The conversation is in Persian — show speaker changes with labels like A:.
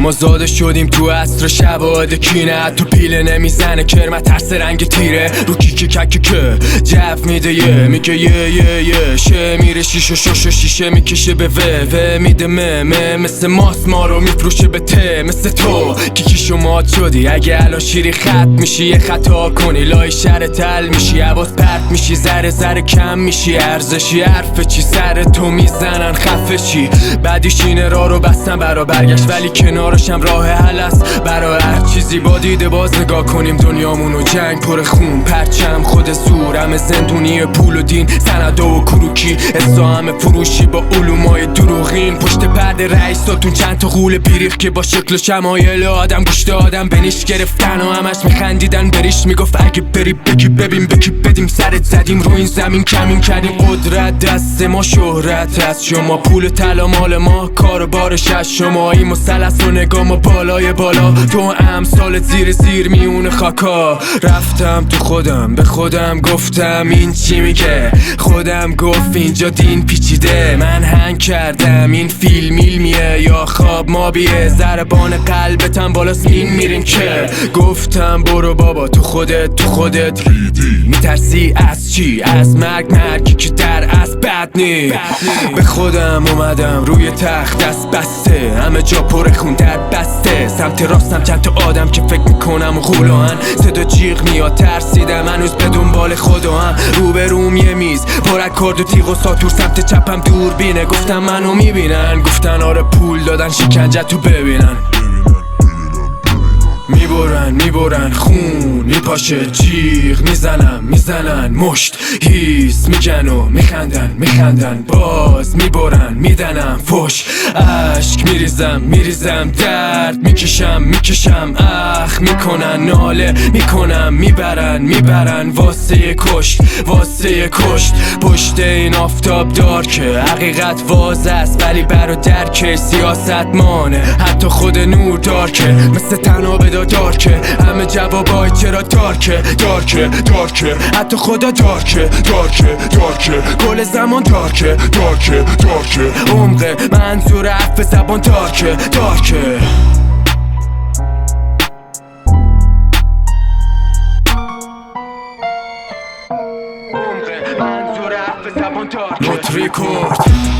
A: ما زاده شدیم تو عصر شباد کینه، تو پیله نمیزنه کرمه ترس رنگ تیره رو کیک جف میده میگه یه شه میره شیشه شوشو شیشه میکشه به و میده مثل ماست ما رو میفروشه به ته مثل تو کیکی شما شدی اگه الان شیری خط میشی یه خطا کنی لای شر تل میشی عباس پرت میشی ذره کم میشی ارزشی حرف چی سر تو میزنن خفه چی بعدیش اینه راه رو بستن برا برگشت ولی کنارشم راه حل است برای هر چیزی با دیده باز نگاه کنیم دنیامونو جنگ پر خون پرچم خود زور همه زندونی پول و دین سند و کروکی اسا همه فروشی با علومای دروغین پشت پرده رئیساتون چند تا غول بیریخ که با شکل و شمایل آدم گوشت آدم بنیش گرفتن و همش میخندیدن بریش میگفت اگه بری بگی ببین بکی بدیم سرت زدیم رو این زمین کمین کردیم قدرت دست ما شهرت از شما پول طلا مال ما کار بارش از شما این مثلث رو نگاه ما بالای بالا تو امثال زیر میون خاکا رفتم تو خودم به خودم گفتم این چی میگه خودم گفت اینجا دین پیچیده من هنگ کردم این فیلم میه یا خواب ما بیه ضربان قلبتم بالاست این میریم که گفتم برو بابا تو خودت میترسی از چی از مرگی که در از بد نی به خودم اومدم روی تخت دست بسته همه جا پر خون در بسته سمت راستم چند تا آدم که فکر میکنم و غولان صدا جیغ میاد ترسیدم هنوز به دنبال خودم روبروم یه میز پر اکورد و تیغ و ساتور سمت چپم دوربینه گفتم منو میبینن گفتن آره پول دادن شکنجه تو ببینن میبرن خون میپاشه جیغ میزنن مشت هیس میگن و میخندن باز میبرن میدنم فش عشق میریزم درد میکشم اخ میکنن ناله میکنم میبرن واسه کشت پشت این آفتاب دارکه حقیقت واضح است ولی برا درک سیاست مانه حتی خود نور دارکه مثل تنابه دارکه همه جوابای چرا دارکه حتی خدا دارکه کل زمان دارکه عمق منظور حرف زبان دارکه منظور حرف زبان دارکه